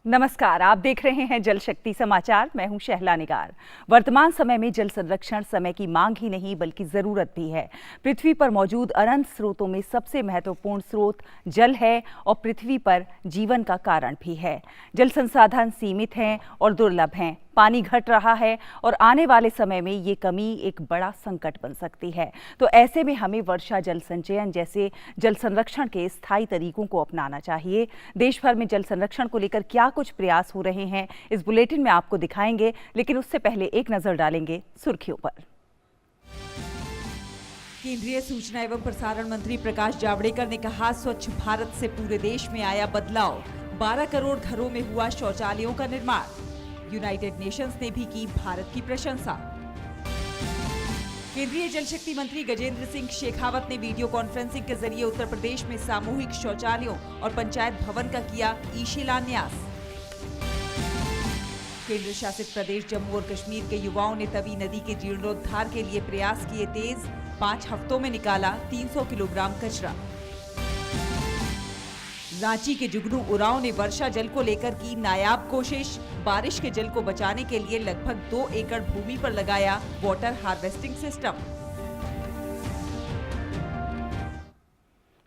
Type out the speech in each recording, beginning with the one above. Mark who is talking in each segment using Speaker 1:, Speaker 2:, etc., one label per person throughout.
Speaker 1: नमस्कार, आप देख रहे हैं जल शक्ति समाचार। मैं हूं शहला निगार। वर्तमान समय में जल संरक्षण समय की मांग ही नहीं बल्कि जरूरत भी है। पृथ्वी पर मौजूद अनंत स्रोतों में सबसे महत्वपूर्ण स्रोत जल है और पृथ्वी पर जीवन का कारण भी है। जल संसाधन सीमित हैं और दुर्लभ हैं। पानी घट रहा है और आने वाले समय में ये कमी एक बड़ा संकट बन सकती है। तो ऐसे में हमें वर्षा जल संचयन जैसे जल संरक्षण के स्थायी तरीकों को अपनाना चाहिए। देश भर में जल संरक्षण को लेकर क्या कुछ प्रयास हो रहे हैं, इस बुलेटिन में आपको दिखाएंगे, लेकिन उससे पहले एक नजर डालेंगे सुर्खियों पर।
Speaker 2: केंद्रीय सूचना एवं प्रसारण मंत्री प्रकाश जावड़ेकर ने कहा, स्वच्छ भारत से पूरे देश में आया बदलाव। 12 करोड़ घरों में हुआ शौचालयों का निर्माण। यूनाइटेड नेशंस ने भी की भारत की प्रशंसा। केंद्रीय जल शक्ति मंत्री गजेंद्र सिंह शेखावत ने वीडियो कॉन्फ्रेंसिंग के जरिए उत्तर प्रदेश में सामूहिक शौचालयों और पंचायत भवन का किया शिलान्यास। केंद्र शासित प्रदेश जम्मू और कश्मीर के युवाओं ने तवी नदी के जीर्णोद्धार के लिए प्रयास किए तेज। 5 हफ्तों में निकाला 300 किलोग्राम कचरा। रांची के जुगनू उरांव ने वर्षा जल को लेकर की नायाब कोशिश। बारिश के जल को बचाने के लिए लगभग 2 एकड़ भूमि पर लगाया वाटर हार्वेस्टिंग सिस्टम।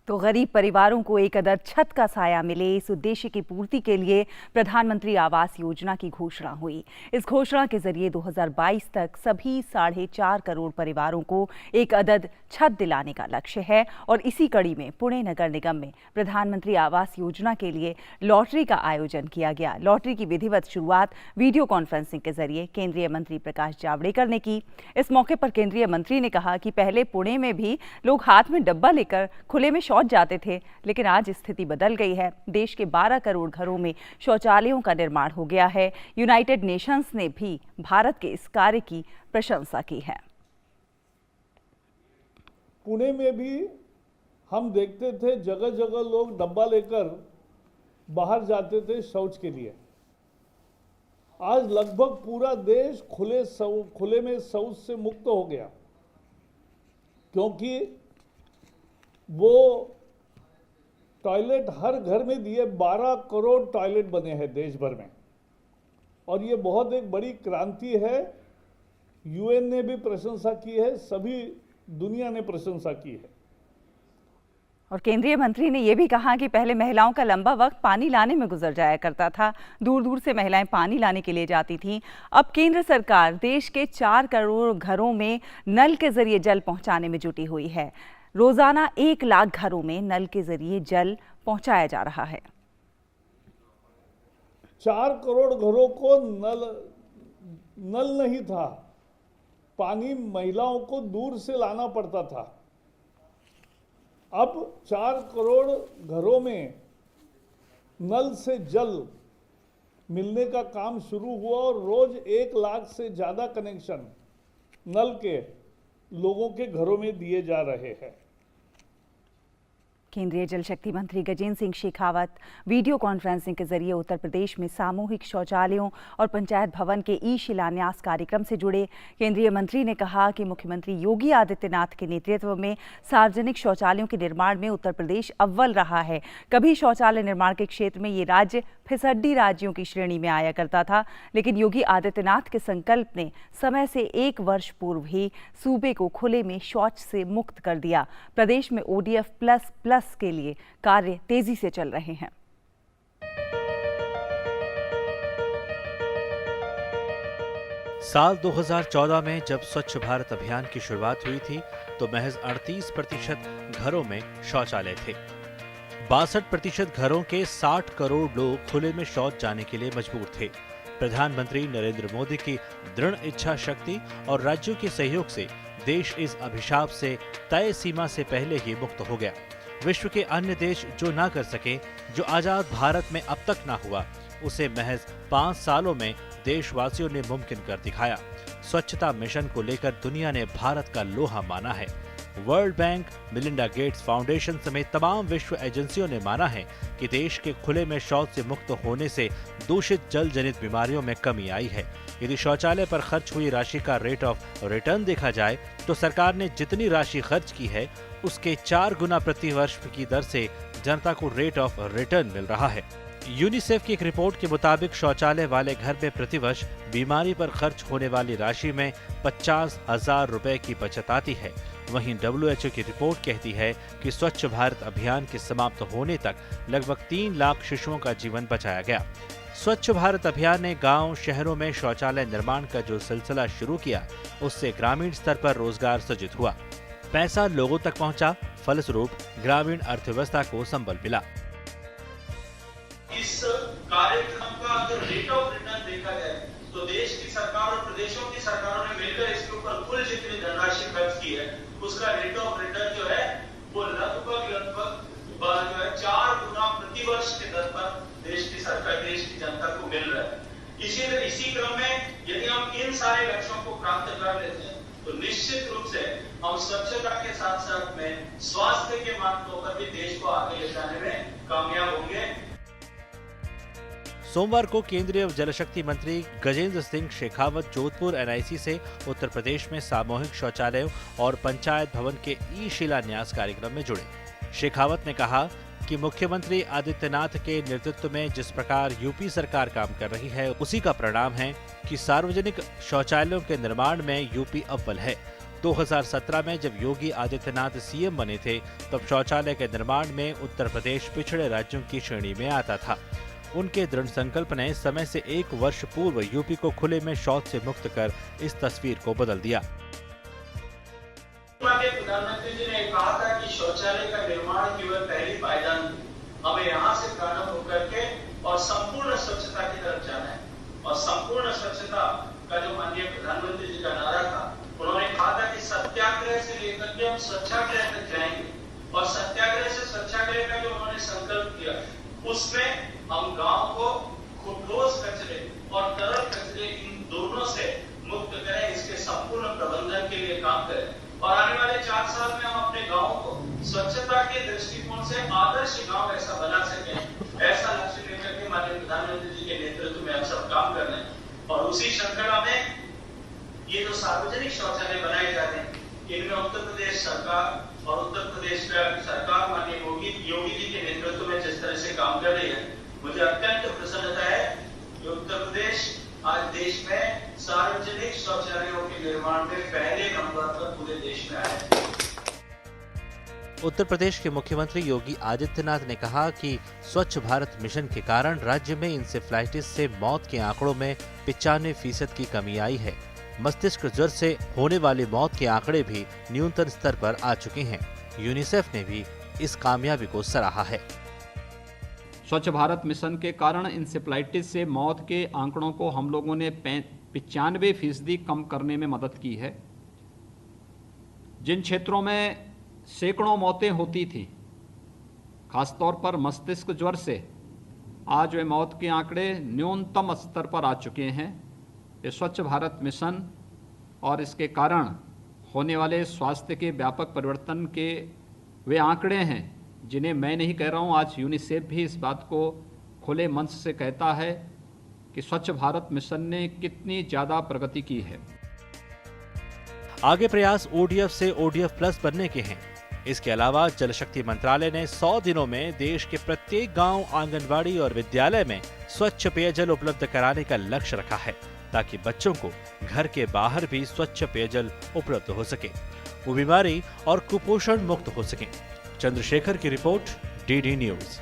Speaker 1: तो गरीब परिवारों को एक अदद छत का साया मिले, इस उद्देश्य की पूर्ति के लिए प्रधानमंत्री आवास योजना की घोषणा हुई। इस घोषणा के जरिए 2022 तक सभी 4.5 करोड़ परिवारों को एक अदद छत दिलाने का लक्ष्य है। और इसी कड़ी में पुणे नगर निगम में प्रधानमंत्री आवास योजना के लिए लॉटरी का आयोजन किया गया। लॉटरी की विधिवत शुरुआत वीडियो कॉन्फ्रेंसिंग के जरिए केंद्रीय मंत्री प्रकाश जावड़ेकर ने की। इस मौके पर केंद्रीय मंत्री ने कहा कि पहले पुणे में भी लोग हाथ में डब्बा लेकर खुले में जाते थे, लेकिन आज स्थिति बदल गई है। देश के 12 करोड़ घरों में शौचालयों का निर्माण हो गया है। यूनाइटेड नेशंस ने भी भारत के इस कार्य की प्रशंसा की है।
Speaker 3: पुणे में भी हम देखते थे जगह जगह लोग डब्बा लेकर बाहर जाते थे शौच के लिए। आज लगभग पूरा देश खुले में शौच से मुक्त हो गया, क्योंकि वो टॉयलेट हर घर में दिए। 12 करोड़ टॉयलेट बने हैं देश भर में, और ये बहुत एक बड़ी क्रांति है। यूएन ने भी प्रशंसा की है, सभी दुनिया ने प्रशंसा की है।
Speaker 1: और केंद्रीय मंत्री ने यह भी कहा कि पहले महिलाओं का लंबा वक्त पानी लाने में गुजर जाया करता था। दूर दूर से महिलाएं पानी लाने के लिए जाती थीं। अब केंद्र सरकार देश के 4 करोड़ घरों में नल के जरिए जल पहुंचाने में जुटी हुई है। रोजाना 1 लाख घरों में नल के जरिए जल पहुंचाया जा रहा है।
Speaker 3: 4 करोड़ घरों को नल नहीं था, पानी महिलाओं को दूर से लाना पड़ता था। अब 4 करोड़ घरों में नल से जल मिलने का काम शुरू हुआ और रोज 1 लाख से ज्यादा कनेक्शन नल के लोगों के घरों में दिए जा रहे हैं।
Speaker 1: केंद्रीय जल शक्ति मंत्री गजेंद्र सिंह शेखावत वीडियो कॉन्फ्रेंसिंग के जरिए उत्तर प्रदेश में सामूहिक शौचालयों और पंचायत भवन के शिलान्यास कार्यक्रम से जुड़े। केंद्रीय मंत्री ने कहा कि मुख्यमंत्री योगी आदित्यनाथ के नेतृत्व में सार्वजनिक शौचालयों के निर्माण में उत्तर प्रदेश अव्वल रहा है। कभी शौचालय निर्माण के क्षेत्र में ये राज्य फिसड्डी राज्यों की श्रेणी में आया करता था, लेकिन योगी आदित्यनाथ के संकल्प ने समय से 1 वर्ष पूर्व ही सूबे को खुले में शौच से मुक्त कर दिया। प्रदेश में ODF++ के लिए कार्य तेजी से चल रहे हैं।
Speaker 4: साल 2014 में जब स्वच्छ भारत अभियान की शुरुआत हुई थी तो महज 38% घरों में शौचालय थे। 62% घरों के 60 करोड़ लोग खुले में शौच जाने के लिए मजबूर थे। प्रधानमंत्री नरेंद्र मोदी की दृढ़ इच्छा शक्ति और राज्यों के सहयोग से देश इस अभिशाप से तय सीमा से पहले ही मुक्त हो गया। विश्व के अन्य देश जो ना कर सके, जो आजाद भारत में अब तक ना हुआ, उसे महज 5 सालों में देशवासियों ने मुमकिन कर दिखाया। स्वच्छता मिशन को लेकर दुनिया ने भारत का लोहा माना है। World bank, Melinda Gates foundation समेत तमाम विश्व एजेंसियों ने माना है कि देश के खुले में शौच से मुक्त होने से दूषित जल जनित बीमारियों में कमी आई है। यदि शौचालय पर खर्च हुई राशि का रेट ऑफ रिटर्न देखा जाए तो सरकार ने जितनी राशि खर्च की है उसके 4 गुना प्रति वर्ष की दर से जनता को रेट ऑफ रिटर्न मिल रहा है। यूनिसेफ की एक रिपोर्ट के मुताबिक शौचालय वाले घर में प्रतिवर्ष बीमारी पर खर्च होने वाली राशि में 50,000 रुपए की बचत आती है। वहीं WHO की रिपोर्ट कहती है कि स्वच्छ भारत अभियान के समाप्त होने तक लगभग 3 लाख शिशुओं का जीवन बचाया गया। स्वच्छ भारत अभियान ने गांव शहरों में शौचालय निर्माण का जो सिलसिला शुरू किया, उससे ग्रामीण स्तर पर रोजगार सृजित हुआ, पैसा लोगों तक पहुंचा, फलस्वरूप ग्रामीण अर्थव्यवस्था को संबल मिला।
Speaker 5: इस कार्यक्रम का अगर रेट ऑफ रिटर्न देखा जाए तो देश की सरकार और प्रदेशों की सरकारों ने मिलकर इसके ऊपर कुल जितनी धनराशि खर्च की है, उसका रेट ऑफ रिटर्न जो है वो लगभग 4 गुना प्रतिवर्ष के दर पर देश की सरकार, देश की जनता को मिल रहा है। इसी क्रम में यदि हम इन सारे लक्ष्यों को प्राप्त कर लेते हैं तो निश्चित रूप से हम स्वच्छता के साथ साथ में स्वास्थ्य के मामलों पर भी देश को आगे ले जाने में कामयाब होंगे।
Speaker 4: सोमवार को केंद्रीय जल शक्ति मंत्री गजेंद्र सिंह शेखावत जोधपुर NIC से उत्तर प्रदेश में सामूहिक शौचालयों और पंचायत भवन के शिलान्यास कार्यक्रम में जुड़े। शेखावत ने कहा कि मुख्यमंत्री आदित्यनाथ के नेतृत्व में जिस प्रकार यूपी सरकार काम कर रही है, उसी का परिणाम है कि सार्वजनिक शौचालयों के निर्माण में यूपी अव्वल है। 2017 में जब योगी आदित्यनाथ CM बने थे, तब शौचालय के निर्माण में उत्तर प्रदेश पिछड़े राज्यों की श्रेणी में आता था। उनके दृढ़ संकल्प ने समय से 1 वर्ष पूर्व यूपी को खुले में शौच से मुक्त कर इस तस्वीर को बदल दिया।
Speaker 5: प्रधानमंत्री जी ने कहा था कि शौचालय का निर्माण केवल पहली पायदान, हमें यहाँ से प्रारंभ होकर के और संपूर्ण स्वच्छता की तरफ जाना है। और संपूर्ण स्वच्छता का जो माननीय प्रधानमंत्री जी का नारा था, उन्होंने कहा था कि सत्याग्रह से लेकर के हम स्वच्छाग्रह तक जाएंगे। और सत्याग्रह से स्वच्छाग्रह का जो उन्होंने संकल्प किया, उसमें हम गांव को ठोस कचरे और तरल कचरे इन दोनों से मुक्त करें, इसके संपूर्ण प्रबंधन के लिए काम करें और आने वाले 4 साल में हम अपने गांव को स्वच्छता के दृष्टिकोण से आदर्श गांव ऐसा बना सकें। ऐसा लक्ष्य लेकर के माननीय प्रधानमंत्री जी के नेतृत्व में हम सब काम कर रहे हैं। और उसी श्रृंखला में ये जो सार्वजनिक शौचालय बनाए जा रहे हैं, इनमें उत्तर प्रदेश सरकार और उत्तर प्रदेश सरकार माननीय योगी जी के नेतृत्व में जिस तरह से काम कर रही है, मुझे अत्यंत प्रसन्नता है कि उत्तर प्रदेश आज देश में सार्वजनिक शौचालयों के निर्माण में पहले नंबर पर पूरे देश में आया है।
Speaker 4: उत्तर प्रदेश के मुख्यमंत्री योगी आदित्यनाथ ने कहा कि स्वच्छ भारत मिशन के कारण राज्य में इंसेफ्लाइटिस से मौत के आंकड़ों में 95% की कमी आई है। मस्तिष्क ज्वर से होने वाली मौत के आंकड़े भी न्यूनतम स्तर पर आ चुके हैं। यूनिसेफ ने भी इस कामयाबी को सराहा है।
Speaker 6: स्वच्छ भारत मिशन के कारण इंसेफ्लाइटिस से मौत के आंकड़ों को हम लोगों ने 95% कम करने में मदद की है। जिन क्षेत्रों में सैकड़ों मौतें होती थी, खासतौर पर मस्तिष्क ज्वर से, आज वे मौत के आंकड़े न्यूनतम स्तर पर आ चुके हैं। ये स्वच्छ भारत मिशन और इसके कारण होने वाले स्वास्थ्य के व्यापक परिवर्तन के वे आंकड़े हैं जिन्हें मैं नहीं कह रहा हूं, आज यूनिसेफ भी इस बात को खुले मंच से कहता है कि स्वच्छ भारत मिशन ने कितनी ज़्यादा प्रगति की है।
Speaker 4: आगे प्रयास ODF से ODF प्लस बनने के हैं। इसके अलावा जल शक्ति मंत्रालय ने 100 दिनों में देश के प्रत्येक गांव, आंगनबाड़ी और विद्यालय में स्वच्छ पेयजल उपलब्ध कराने का लक्ष्य रखा है, ताकि बच्चों को घर के बाहर भी स्वच्छ पेयजल उपलब्ध हो सके, वो बीमारी और कुपोषण मुक्त हो सके। चंद्रशेखर की रिपोर्ट, DD न्यूज।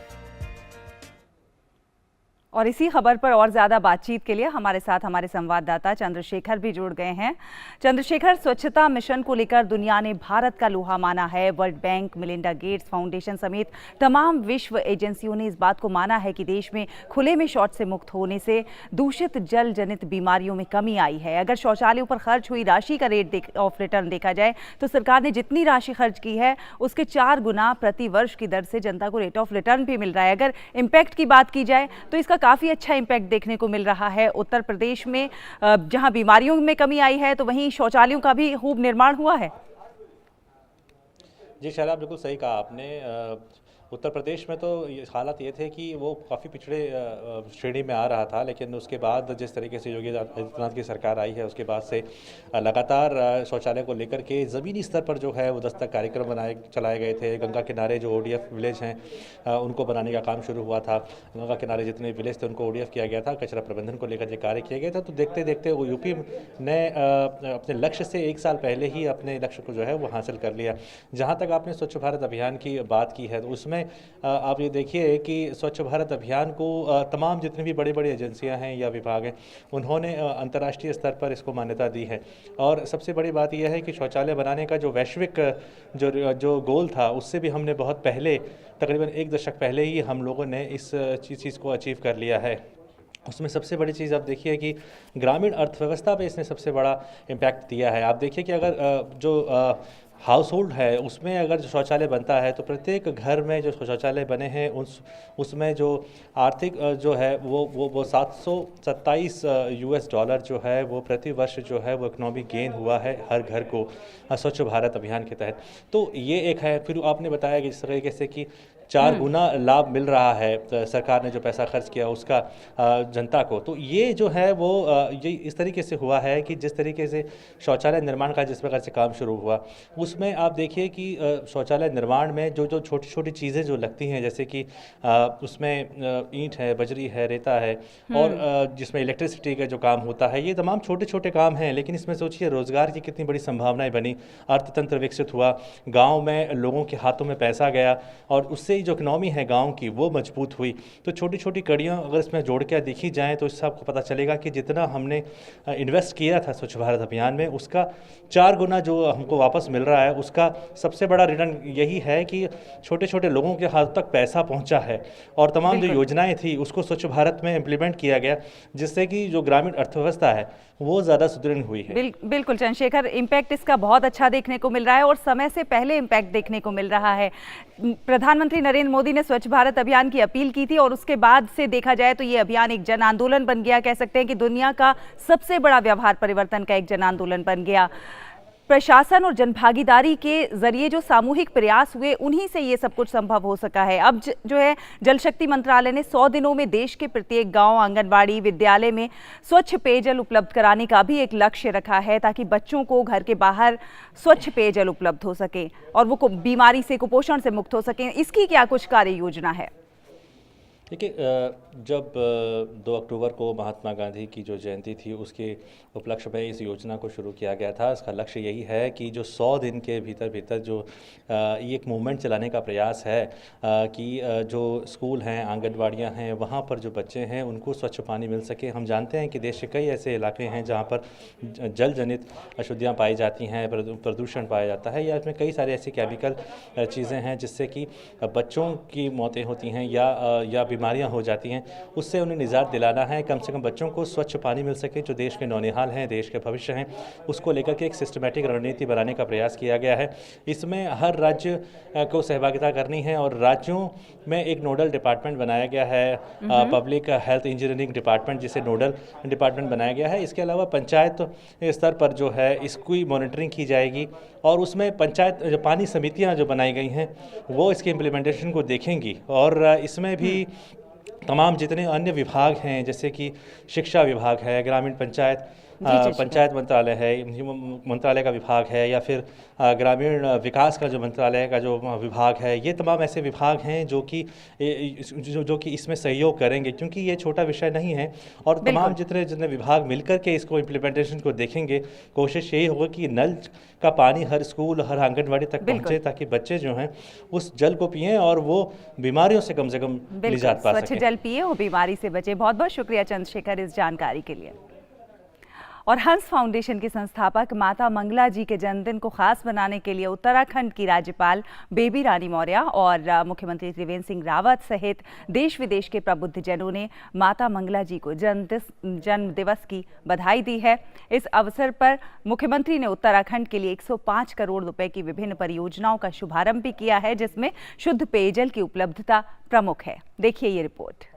Speaker 1: और इसी खबर पर और ज्यादा बातचीत के लिए हमारे साथ हमारे संवाददाता चंद्रशेखर भी जुड़ गए हैं। चंद्रशेखर, स्वच्छता मिशन को लेकर दुनिया ने भारत का लोहा माना है। World bank, Melinda Gates foundation समेत तमाम विश्व एजेंसियों ने इस बात को माना है कि देश में खुले में शौच से मुक्त होने से दूषित जल जनित बीमारियों में कमी आई है। अगर शौचालयों पर खर्च हुई राशि का रेट ऑफ रिटर्न देखा जाए तो सरकार ने जितनी राशि खर्च की है उसके 4 गुना प्रति वर्ष की दर से जनता को रेट ऑफ रिटर्न भी मिल रहा है। अगर इम्पैक्ट की बात की जाए तो इसका काफ़ी अच्छा इम्पैक्ट देखने को मिल रहा है। उत्तर प्रदेश में जहां बीमारियों में कमी आई है तो वहीं शौचालयों का भी खूब निर्माण हुआ है।
Speaker 7: जी शैला, बिल्कुल सही कहा आपने।
Speaker 4: उत्तर प्रदेश में तो हालात ये थे कि वो काफ़ी पिछड़े श्रेणी में आ रहा था, लेकिन उसके बाद जिस तरीके से योगी आदित्यनाथ की सरकार आई है उसके बाद से लगातार शौचालय को लेकर के ज़मीनी स्तर पर जो है वो दस्तक कार्यक्रम चलाए गए थे। गंगा किनारे जो ODF विलेज हैं उनको बनाने का काम शुरू हुआ था। गंगा किनारे जितने विलेज थे उनको ODF किया गया था। कचरा प्रबंधन को लेकर ये कार्य किया गया था। तो देखते देखते वो यूपी ने अपने लक्ष्य से 1 साल पहले ही अपने लक्ष्य को जो है वो हासिल कर लिया। जहाँ तक आपने स्वच्छ भारत अभियान की बात की है तो उसमें आप ये देखिए कि स्वच्छ भारत अभियान को तमाम जितनी भी बड़ी बड़ी एजेंसियां हैं या विभाग हैं उन्होंने अंतर्राष्ट्रीय स्तर पर इसको मान्यता दी है। और सबसे बड़ी बात यह है कि शौचालय बनाने का जो वैश्विक जो गोल था उससे भी हमने बहुत पहले, तकरीबन 1 दशक पहले ही हम लोगों ने इस चीज़ को अचीव कर लिया है। उसमें सबसे बड़ी चीज़ आप देखिए कि ग्रामीण अर्थव्यवस्था पे इसने सबसे बड़ा इम्पैक्ट दिया है। आप देखिए कि अगर जो हाउस होल्ड है उसमें अगर जो शौचालय बनता है तो प्रत्येक घर में जो शौचालय बने हैं उसमें जो आर्थिक जो है वो 727 US डॉलर जो है वो प्रति वर्ष जो है वो इकोनॉमिक गेन हुआ है हर घर को स्वच्छ भारत अभियान के तहत। तो ये एक है। फिर आपने बताया कि जिस तरीके से कि 4 गुना लाभ मिल रहा है सरकार ने जो पैसा खर्च किया उसका जनता को। तो ये जो है वो ये इस तरीके से हुआ है कि जिस तरीके से शौचालय निर्माण का जिस प्रकार से काम शुरू हुआ उसमें आप देखिए कि शौचालय निर्माण में जो छोटी छोटी चीज़ें जो लगती हैं जैसे कि उसमें ईंट है, बजरी है, रेता है और जिसमें इलेक्ट्रिसिटी का जो काम होता है, ये तमाम छोटे छोटे काम हैं। लेकिन इसमें सोचिए रोज़गार की कितनी बड़ी संभावनाएं बनी, अर्थतंत्र विकसित हुआ, गाँव में लोगों के हाथों में पैसा गया और उससे जो इकोनॉमी है गांव की वो मजबूत हुई। तो छोटी छोटी कड़ियां अगर इसमें जोड़ के देखी जाएं तो इससे आपको पता चलेगा कि जितना हमने इन्वेस्ट किया था स्वच्छ भारत अभियान में उसका 4 गुना जो हमको वापस मिल रहा है उसका सबसे बड़ा रिटर्न यही है कि छोटे छोटे लोगों के हाथ तक पैसा पहुंचा है और तमाम जो योजनाएं थी उसको स्वच्छ भारत में इम्प्लीमेंट किया गया जिससे कि जो ग्रामीण अर्थव्यवस्था है वो ज़्यादा सुदृढ़ हुई है।
Speaker 1: बिल्कुल चंद्रशेखर, इम्पैक्ट इसका बहुत अच्छा देखने को मिल रहा है और समय से पहले इम्पैक्ट देखने को मिल रहा है। प्रधानमंत्री नरेंद्र मोदी ने स्वच्छ भारत अभियान की अपील की थी और उसके बाद से देखा जाए तो ये अभियान एक जन आंदोलन बन गया। कह सकते हैं कि दुनिया का सबसे बड़ा व्यवहार परिवर्तन का एक जन आंदोलन बन गया। प्रशासन और जनभागीदारी के जरिए जो सामूहिक प्रयास हुए उन्हीं से ये सब कुछ संभव हो सका है। अब जो है जल शक्ति मंत्रालय ने 100 दिनों में देश के प्रत्येक गांव, आंगनबाड़ी, विद्यालय में स्वच्छ पेयजल उपलब्ध कराने का भी एक लक्ष्य रखा है ताकि बच्चों को घर के बाहर स्वच्छ पेयजल उपलब्ध हो सके और वो बीमारी से, कुपोषण से मुक्त हो सके। इसकी क्या कुछ कार्य योजना है?
Speaker 4: देखिए, जब 2 अक्टूबर को महात्मा गांधी की जो जयंती थी उसके उपलक्ष्य में इस योजना को शुरू किया गया था। इसका लक्ष्य यही है कि जो 100 दिन के भीतर जो ये एक मूवमेंट चलाने का प्रयास है कि जो स्कूल हैं, आंगनबाड़ियाँ हैं, वहाँ पर जो बच्चे हैं उनको स्वच्छ पानी मिल सके। हम जानते हैं कि देश के कई ऐसे इलाके हैं जहाँ पर जल जनित अशुद्धियाँ पाई जाती हैं, प्रदूषण पाया जाता है या इसमें कई सारे ऐसी केमिकल चीज़ें हैं जिससे कि बच्चों की मौतें होती हैं या बीमारियां हो जाती हैं। उससे उन्हें निजात दिलाना है, कम से कम बच्चों को स्वच्छ पानी मिल सके। जो देश के नौनिहाल हैं, देश के भविष्य हैं, उसको लेकर के एक सिस्टमेटिक रणनीति बनाने का प्रयास किया गया है। इसमें हर राज्य को सहभागिता करनी है और राज्यों में एक नोडल डिपार्टमेंट बनाया गया है, पब्लिक हेल्थ इंजीनियरिंग डिपार्टमेंट जिसे नोडल डिपार्टमेंट बनाया गया है। इसके अलावा पंचायत स्तर पर जो है इसकी मॉनिटरिंग की जाएगी और उसमें पंचायत जो पानी समितियां जो बनाई गई हैं वो इसके इम्प्लीमेंटेशन को देखेंगी और इसमें भी तमाम जितने अन्य विभाग हैं जैसे कि शिक्षा विभाग है, ग्रामीण पंचायत मंत्रालय है, मंत्रालय का विभाग है या फिर ग्रामीण विकास का जो मंत्रालय का जो विभाग है, ये तमाम ऐसे विभाग हैं जो कि इसमें सहयोग करेंगे क्योंकि ये छोटा विषय नहीं है और तमाम जितने विभाग मिलकर के इसको इम्प्लीमेंटेशन को देखेंगे। कोशिश यही होगा कि नल का पानी हर स्कूल, हर आंगनबाड़ी तक पहुंचे ताकि बच्चे जो हैं उस जल को पिएं और वो बीमारियों से कम निजात पा सकें।
Speaker 1: स्वच्छ जल पिए और बीमारी से बचे। बहुत बहुत शुक्रिया चंद्रशेखर इस जानकारी के लिए। और हंस फाउंडेशन की संस्थापक माता मंगला जी के जन्मदिन को खास बनाने के लिए उत्तराखंड की राज्यपाल बेबी रानी मौर्य और मुख्यमंत्री त्रिवेंद्र सिंह रावत सहित देश विदेश के प्रबुद्धजनों ने माता मंगला जी को जन्म दिवस की बधाई दी है। इस अवसर पर मुख्यमंत्री ने उत्तराखंड के लिए 105 करोड़ रुपए की विभिन्न परियोजनाओं का शुभारंभ भी किया है जिसमें शुद्ध पेयजल की उपलब्धता प्रमुख है। देखिए ये रिपोर्ट।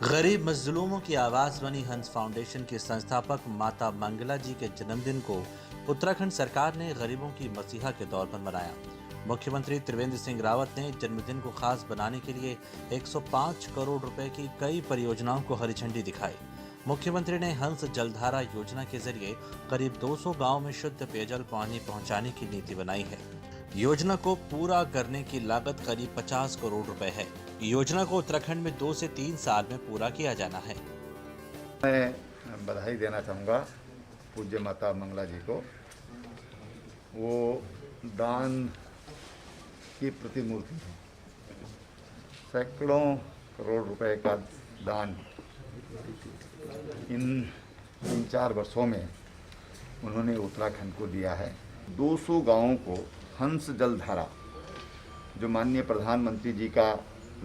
Speaker 7: गरीब मजलूमों की आवाज बनी हंस फाउंडेशन के संस्थापक माता मंगला जी के जन्मदिन को
Speaker 4: उत्तराखंड सरकार ने गरीबों की मसीहा के तौर पर मनाया। मुख्यमंत्री त्रिवेंद्र सिंह रावत ने जन्मदिन को खास बनाने के लिए 105 करोड़ रुपए की कई परियोजनाओं को हरी झंडी दिखाई। मुख्यमंत्री ने हंस जलधारा योजना के जरिए करीब 200 गांव में शुद्ध पेयजल पानी पहुंचाने की नीति बनाई है। योजना को पूरा करने की लागत करीब 50 करोड़ रुपए है। योजना को उत्तराखंड में 2 से 3 साल में पूरा किया जाना है।
Speaker 7: मैं बधाई देना चाहूँगा पूज्य माता मंगला जी को। वो दान की प्रतिमूर्ति है। सैकड़ों करोड़ रुपए का दान इन 3-4 वर्षों में उन्होंने उत्तराखंड को दिया है। 200 गांवों को हंस जलधारा, जो माननीय प्रधानमंत्री जी का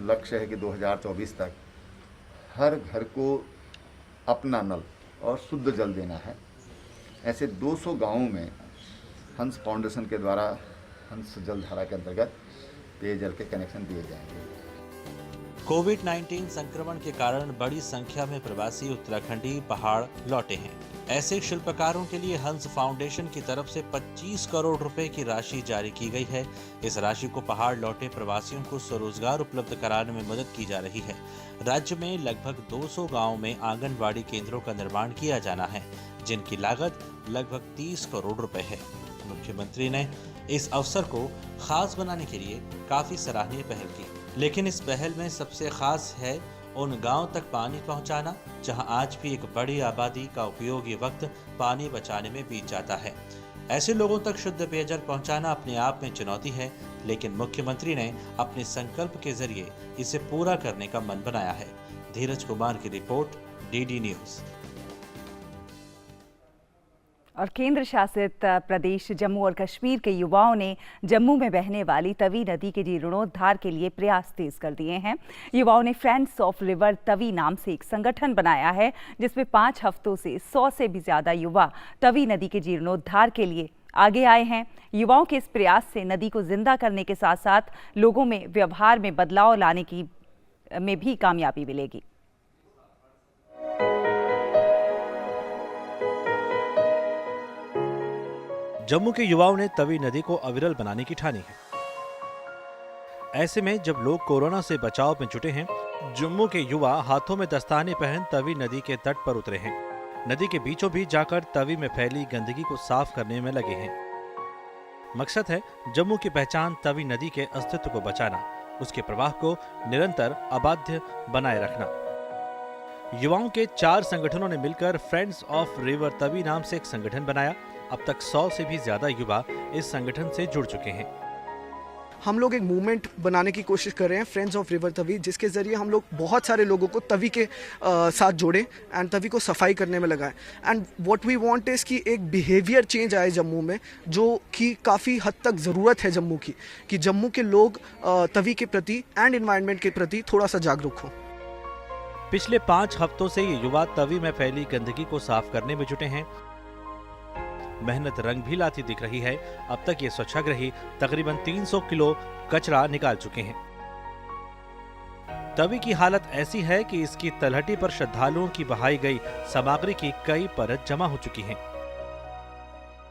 Speaker 7: लक्ष्य है कि 2024 तक हर घर को अपना नल और शुद्ध जल देना है, ऐसे 200 गांवों में हंस फाउंडेशन के द्वारा हंस जलधारा के अंतर्गत पेयजल के कनेक्शन दिए जाएंगे।
Speaker 4: कोविड-19 संक्रमण के कारण बड़ी संख्या में प्रवासी उत्तराखंडी पहाड़ लौटे हैं। ऐसे शिल्पकारों के लिए हंस फाउंडेशन की तरफ से 25 करोड़ रुपए की राशि जारी की गई है। इस राशि को पहाड़ लौटे प्रवासियों को स्वरोजगार उपलब्ध कराने में मदद की जा रही है। राज्य में लगभग 200 गाँव में आंगनबाड़ी केंद्रों का निर्माण किया जाना है, जिनकी लागत लगभग 30 करोड़ रुपए है। मुख्यमंत्री ने इस अवसर को खास बनाने के लिए काफी सराहनीय पहल की, लेकिन इस पहल में सबसे खास है उन गांव तक पानी पहुंचाना जहां आज भी एक बड़ी आबादी का उपयोगी वक्त पानी बचाने में बीत जाता है। ऐसे लोगों तक शुद्ध पेयजल पहुंचाना अपने आप में चुनौती है, लेकिन मुख्यमंत्री ने अपने संकल्प के जरिए इसे पूरा करने का मन बनाया है। धीरज कुमार की रिपोर्ट, डीडी न्यूज।
Speaker 1: और केंद्र शासित प्रदेश जम्मू और कश्मीर के युवाओं ने जम्मू में बहने वाली तवी नदी के जीर्णोद्धार के लिए प्रयास तेज कर दिए हैं। युवाओं ने फ्रेंड्स ऑफ रिवर तवी नाम से एक संगठन बनाया है, जिसमें 5 हफ्तों से 100 से भी ज्यादा युवा तवी नदी के जीर्णोद्धार के लिए आगे आए हैं। युवाओं के इस प्रयास से नदी को जिंदा करने के साथ साथ लोगों में व्यवहार में बदलाव लाने में भी कामयाबी मिलेगी।
Speaker 4: जम्मू के युवाओं ने तवी नदी को अविरल बनाने की ठानी है। ऐसे में जब लोग कोरोना से बचाव में जुटे हैं, जम्मू के युवा हाथों में दस्ताने पहन तवी नदी के तट पर उतरे हैं। नदी के बीचों बीच जाकर तवी में फैली गंदगी को साफ करने में लगे हैं। मकसद है जम्मू की पहचान तवी नदी के अस्तित्व को बचाना, उसके प्रवाह को निरंतर अबाध्य बनाए रखना। युवाओं के 4 संगठनों ने मिलकर फ्रेंड्स ऑफ रिवर तवी नाम से एक संगठन बनाया। अब तक 100 से भी ज्यादा युवा इस संगठन से जुड़ चुके हैं।
Speaker 8: हम लोग एक मूवमेंट बनाने की कोशिश कर रहे हैं, फ्रेंड्स ऑफ रिवर तवी, जिसके जरिए हम लोग बहुत सारे लोगों को तवी के साथ जोड़े एंड तवी को सफाई करने में लगाएं। And what we want is कि एक बिहेवियर चेंज आए जम्मू में, जो कि काफ़ी हद तक ज़रूरत है जम्मू की, कि जम्मू के लोग तवी के प्रति एंड एनवायरनमेंट के प्रति थोड़ा सा जागरूक हो।
Speaker 4: पिछले 5 हफ्तों से ये युवा तवी में फैली गंदगी को साफ करने में जुटे हैं। मेहनत रंग भी लाती दिख रही है। अब तक ये स्वच्छाग्रही तकरीबन 300 किलो कचरा निकाल चुके हैं। तवी की हालत ऐसी है कि इसकी तलहटी पर श्रद्धालुओं की बहाई गई सामग्री की कई परत जमा हो चुकी हैं।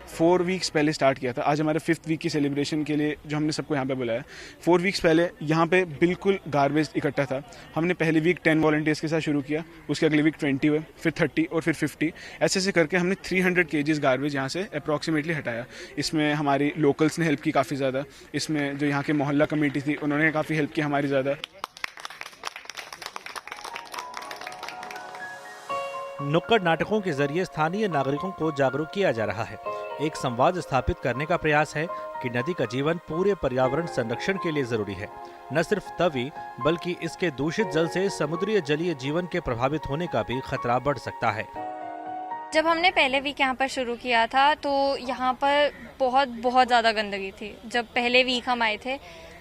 Speaker 9: 4 वीक्स पहले स्टार्ट किया था। आज हमारे 5th वीक की सेलिब्रेशन के लिए जो हमने सबको यहाँ पे बुलाया, 4 वीक्स पहले यहाँ पे बिल्कुल गार्बेज इकट्ठा था। हमने पहले वीक 10 वॉलंटियर्स के साथ शुरू किया, उसके अगले वीक 20 हुए, फिर 30 और फिर 50। ऐसे करके हमने 300 kgs गार्बेज यहाँ से अप्रॉक्सीमेटली हटाया। इसमें हमारी लोकल्स ने हेल्प की काफ़ी ज़्यादा। इसमें जो यहाँ के मोहल्ला कमेटी थी, उन्होंने काफ़ी हेल्प की हमारी ज़्यादा।
Speaker 4: नुक्कड़ नाटकों के जरिए स्थानीय नागरिकों को जागरूक किया जा रहा है। एक संवाद स्थापित करने का प्रयास है कि नदी का जीवन पूरे पर्यावरण संरक्षण के लिए जरूरी है। न सिर्फ तवी बल्कि इसके दूषित जल से समुद्री जलीय जीवन के प्रभावित होने का भी खतरा बढ़ सकता है।
Speaker 10: जब हमने पहले वीक यहाँ पर शुरू किया था तो यहाँ पर बहुत ज़्यादा गंदगी थी। जब पहले वीक हम आए थे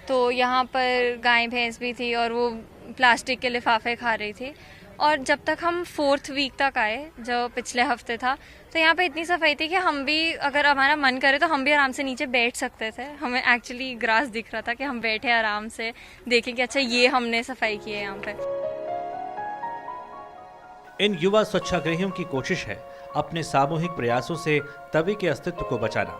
Speaker 10: तो यहाँ पर गाय भैंस भी थी और वो प्लास्टिक के लिफाफे खा रही थी। और जब तक हम 4th वीक तक आए, जो पिछले हफ्ते था, तो यहाँ पे इतनी सफाई थी कि हम भी, अगर हमारा मन करे तो हम भी आराम से नीचे बैठ सकते थे। हमें एक्चुअली ग्रास दिख रहा था कि हम बैठे आराम से देखें कि अच्छा ये हमने सफाई की है यहाँ पे।
Speaker 4: इन युवा स्वच्छाग्रहियों की कोशिश है अपने सामूहिक प्रयासों से तवी के अस्तित्व को बचाना।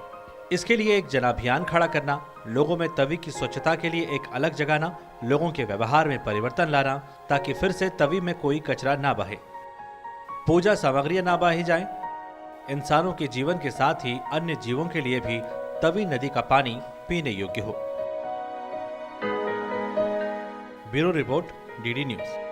Speaker 4: इसके लिए एक जनाभियान खड़ा करना, लोगों में तवी की स्वच्छता के लिए एक अलग जगाना, लोगों के व्यवहार में परिवर्तन लाना ताकि फिर से तवी में कोई कचरा ना बहे, पूजा सामग्रियां ना बही जाएं। इंसानों के जीवन के साथ ही अन्य जीवों के लिए भी तवी नदी का पानी पीने योग्य हो। Bureau report, DD news.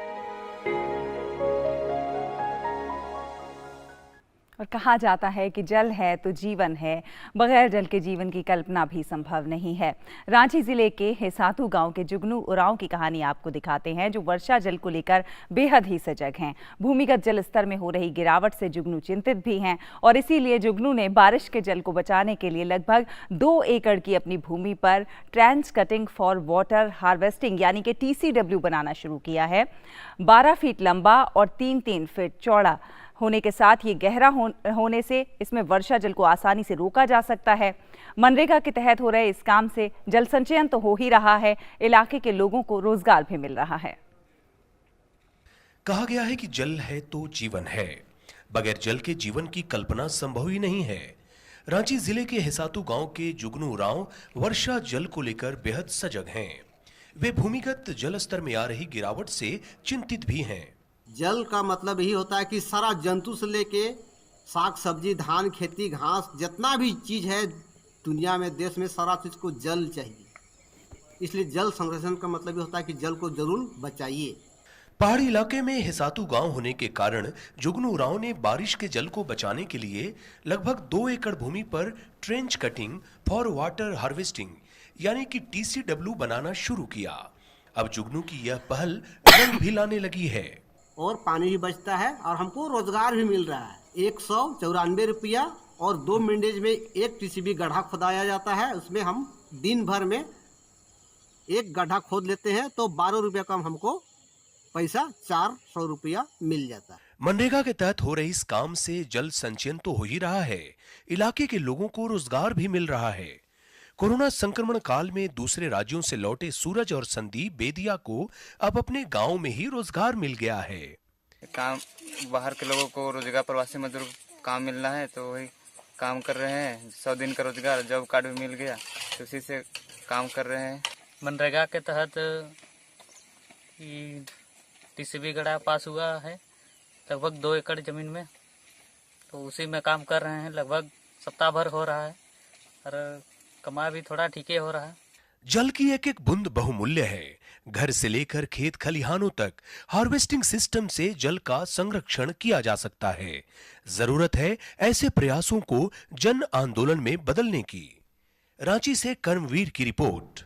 Speaker 1: और कहा जाता है कि जल है तो जीवन है, बगैर जल के जीवन की कल्पना भी संभव नहीं है। रांची जिले के हेसातू गांव के जुगनू उरांव की कहानी आपको दिखाते हैं, जो वर्षा जल को लेकर बेहद ही सजग हैं। भूमिगत जल स्तर में हो रही गिरावट से जुगनू चिंतित भी हैं और इसीलिए जुगनू ने बारिश के जल को बचाने के लिए लगभग 2 एकड़ की अपनी भूमि पर trench cutting for water harvesting यानी कि TCW बनाना शुरू किया है। 12 फीट लंबा और 3-3 फीट चौड़ा होने के साथ ये गहरा होने से इसमें वर्षा जल को आसानी से रोका जा सकता है। मनरेगा के तहत हो रहे इस काम से जल संचयन तो हो ही रहा है, इलाके के लोगों को रोजगार भी मिल रहा है।
Speaker 11: कहा गया है कि जल है तो जीवन है, बगैर जल के जीवन की कल्पना संभव ही नहीं है। रांची जिले के हेसातू गांव के जुगनू उरांव वर्षा जल को लेकर बेहद सजग हैं। वे भूमिगत जल स्तर में आ रही गिरावट से चिंतित भी हैं।
Speaker 12: जल का मतलब यही होता है कि सारा जंतु से लेके साग सब्जी, धान, खेती, घास, जितना भी चीज है दुनिया में, देश में, सारा चीज को जल चाहिए। इसलिए जल संरक्षण का मतलब ये होता है कि जल को जरूर बचाइए।
Speaker 11: पहाड़ी इलाके में हेसातू गांव होने के कारण जुगनू उरांव ने बारिश के जल को बचाने के लिए लगभग 2 एकड़ भूमि पर trench cutting for water harvesting यानी कि TCW बनाना शुरू किया। अब जुगनू की यह पहल रंग भी लाने लगी है
Speaker 12: और पानी भी बचता है और हमको रोजगार भी मिल रहा है। 194 रुपया और 2 मिनट में 1 TCB गड्ढा खोदाया जाता है। उसमें हम दिन भर में 1 गड्ढा खोद लेते हैं तो 12 रुपया का हमको पैसा 400 रुपया मिल जाता है।
Speaker 11: मनरेगा के तहत हो रहे इस काम से जल संचयन तो हो ही रहा है, इलाके के लोगों को रोजगार भी मिल रहा है। कोरोना संक्रमण काल में दूसरे राज्यों से लौटे सूरज और संदीप बेदिया को अब अपने गांव में ही रोजगार मिल गया है।
Speaker 13: काम बाहर के लोगों को रोजगार, प्रवासी मजदूर काम मिल रहा है तो वही काम कर रहे हैं। 100 दिन का रोजगार, जॉब कार्ड भी मिल गया तो उसी से काम कर रहे हैं।
Speaker 14: मनरेगा के तहत TCB गड्ढा पास हुआ है लगभग 2 एकड़ जमीन में, तो उसी में काम कर रहे हैं। लगभग सप्ताह भर हो रहा है और कमा भी थोड़ा ठीक हो रहा है।
Speaker 11: जल की एक एक बूंद बहुमूल्य है। घर से लेकर खेत खलिहानों तक हार्वेस्टिंग सिस्टम से जल का संरक्षण किया जा सकता है। जरूरत है ऐसे प्रयासों को जन आंदोलन में बदलने की। रांची से कर्मवीर की रिपोर्ट।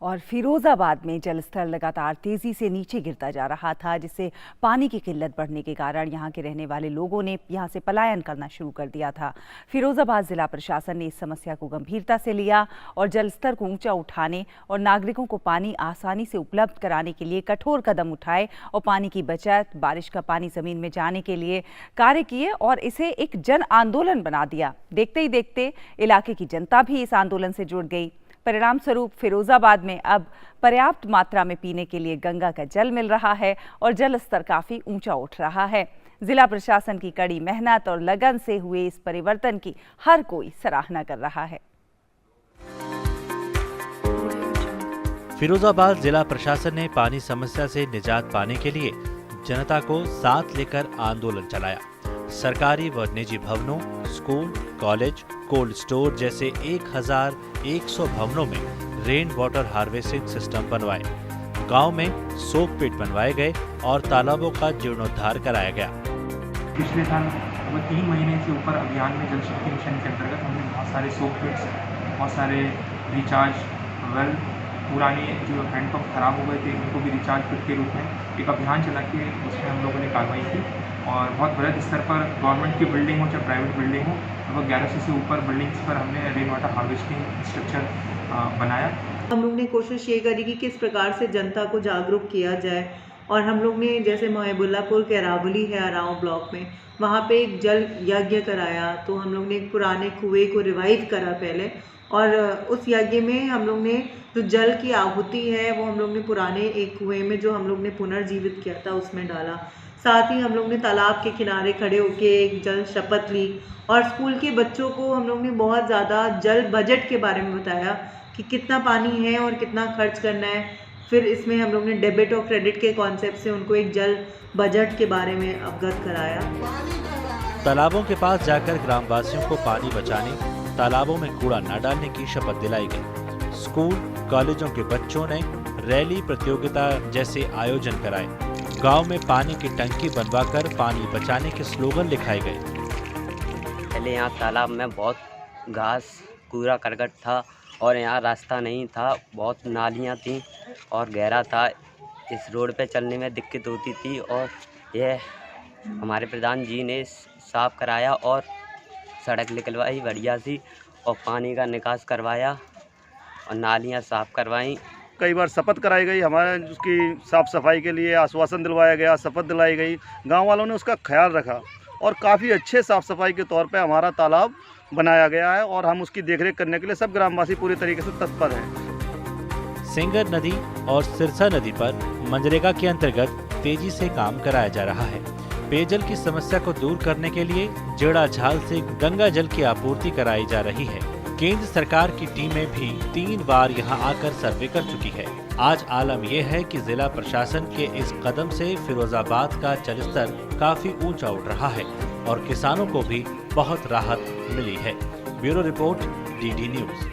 Speaker 1: और फिरोजाबाद में जलस्तर लगातार तेजी से नीचे गिरता जा रहा था, जिससे पानी की किल्लत बढ़ने के कारण यहां के रहने वाले लोगों ने यहां से पलायन करना शुरू कर दिया था। फिरोजाबाद जिला प्रशासन ने इस समस्या को गंभीरता से लिया और जलस्तर को ऊंचा उठाने और नागरिकों को पानी आसानी से उपलब्ध कराने के लिए कठोर कदम उठाए और पानी की बचत, बारिश का पानी जमीन में जाने के लिए कार्य किए और इसे एक जन आंदोलन बना दिया। देखते ही देखते इलाके की जनता भी इस आंदोलन से जुड़ गई। परिणाम स्वरूप फिरोजाबाद में अब पर्याप्त मात्रा में पीने के लिए गंगा का जल मिल रहा है और जल स्तर काफी ऊंचा उठ रहा है। जिला प्रशासन की कड़ी मेहनत और लगन से हुए इस परिवर्तन की हर कोई सराहना कर रहा है।
Speaker 4: फिरोजाबाद जिला प्रशासन ने पानी समस्या से निजात पाने के लिए जनता को साथ लेकर आंदोलन चलाया। सरकारी व निजी भवनों, स्कूल, कॉलेज, कोल्ड स्टोर जैसे 1100 भवनों में रेन वाटर हार्वेस्टिंग सिस्टम बनवाए। गांव में सोक पिट बनवाए गए और तालाबों का जीर्णोद्धार कराया गया।
Speaker 15: पिछले साल 3 महीने से ऊपर अभियान में जल शक्ति मिशन के अंतर्गत हमने बहुत सारे सोक पिट्स, बहुत सारे रिचार्ज वेल, पुराने जो हैंडपम्प खराब हो गए थे उनको भी रिचार्ज पिट के रूप में एक अभियान चला के उसमें हम लोगों ने कार्रवाई की और बहुत बड़े स्तर पर गवर्नमेंट की बिल्डिंग हो चाहे प्राइवेट बिल्डिंग हो, लगभग 1100 से ऊपर बिल्डिंग्स पर हमने रेन वाटर हार्वेस्टिंग स्ट्रक्चर बनाया।
Speaker 16: हम लोग ने कोशिश ये करी कि किस प्रकार से जनता को जागरूक किया जाए और हम लोग ने जैसे मोहबुल्लापुर के अरावली है अराव ब्लॉक में, वहाँ पे एक जल यज्ञ कराया। तो हम लोग ने एक पुराने कुएं को रिवाइव करा पहले और उस यज्ञ में हम लोग ने जो जल की आहुति है वो हम लोग ने पुराने एक कुएं में जो हम लोग ने पुनर्जीवित किया था उसमें डाला। साथ ही हम लोग ने तालाब के किनारे खड़े होकर एक जल शपथ ली और स्कूल के बच्चों को हम लोग ने बहुत ज़्यादा जल बजट के बारे में बताया कि कितना पानी है और कितना खर्च करना है। फिर इसमें हम लोग ने डेबिट और क्रेडिट के कॉन्सेप्ट से उनको एक जल बजट के बारे में अवगत कराया।
Speaker 4: तालाबों के पास जाकर ग्रामवासियों को पानी बचाने, तालाबों में कूड़ा न डालने की शपथ दिलाई गई। स्कूल कॉलेजों के बच्चों ने रैली प्रतियोगिता जैसे आयोजन कराए। गांव में पानी की टंकी बनवाकर पानी बचाने के स्लोगन लिखाए गए।
Speaker 17: पहले यहाँ तालाब में बहुत घास कूड़ा करकट था और यहाँ रास्ता नहीं था, बहुत नालियाँ थीं और गहरा था। इस रोड पे चलने में दिक्कत होती थी और यह हमारे प्रधान जी ने साफ कराया और सड़क निकलवाई बढ़िया सी और पानी का निकास करवाया और नालियाँ साफ करवाई।
Speaker 18: कई बार शपथ कराई गई, हमारे उसकी साफ़ सफाई के लिए आश्वासन दिलवाया गया, शपथ दिलाई गई। गांव वालों ने उसका ख्याल रखा और काफ़ी अच्छे साफ़ सफाई के तौर पे हमारा तालाब बनाया गया है और हम उसकी देखरेख करने के लिए सब ग्रामवासी पूरी तरीके से तत्पर हैं।
Speaker 4: सिंगर नदी और सिरसा नदी पर मनरेगा के अंतर्गत तेजी से काम कराया जा रहा है। पेयजल की समस्या को दूर करने के लिए जेड़ा झाल से गंगा जल की आपूर्ति कराई जा रही है। केंद्र सरकार की टीमें भी 3 बार यहां आकर सर्वे कर चुकी है। आज आलम यह है कि जिला प्रशासन के इस कदम से फिरोजाबाद का जलस्तर काफी ऊंचा उठ रहा है और किसानों को भी बहुत राहत मिली है। Bureau report, DD news.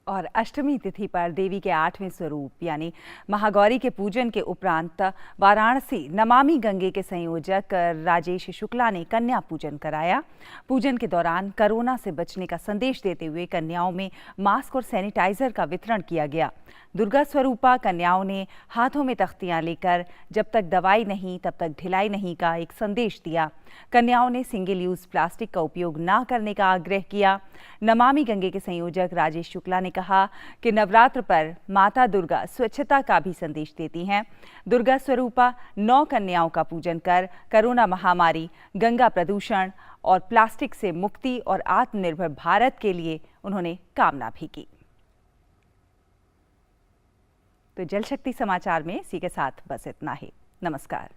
Speaker 1: और अष्टमी तिथि पर देवी के 8वें स्वरूप यानी महागौरी के पूजन के उपरांत वाराणसी नमामि गंगे के संयोजक राजेश शुक्ला ने कन्या पूजन कराया। पूजन के दौरान कोरोना से बचने का संदेश देते हुए कन्याओं में मास्क और सैनिटाइजर का वितरण किया गया। दुर्गा स्वरूपा कन्याओं ने हाथों में तख्तियां लेकर जब तक दवाई नहीं तब तक ढिलाई नहीं का एक संदेश दिया। कन्याओं ने सिंगल यूज प्लास्टिक का उपयोग न करने का आग्रह किया। नमामि गंगे के संयोजक राजेश शुक्ला ने कहा कि नवरात्र पर माता दुर्गा स्वच्छता का भी संदेश देती हैं। दुर्गा स्वरूपा 9 कन्याओं का पूजन कर कोरोना महामारी, गंगा प्रदूषण और प्लास्टिक से मुक्ति और आत्मनिर्भर भारत के लिए उन्होंने कामना भी की। तो जल शक्ति समाचार में इसी के साथ बस इतना ही। नमस्कार।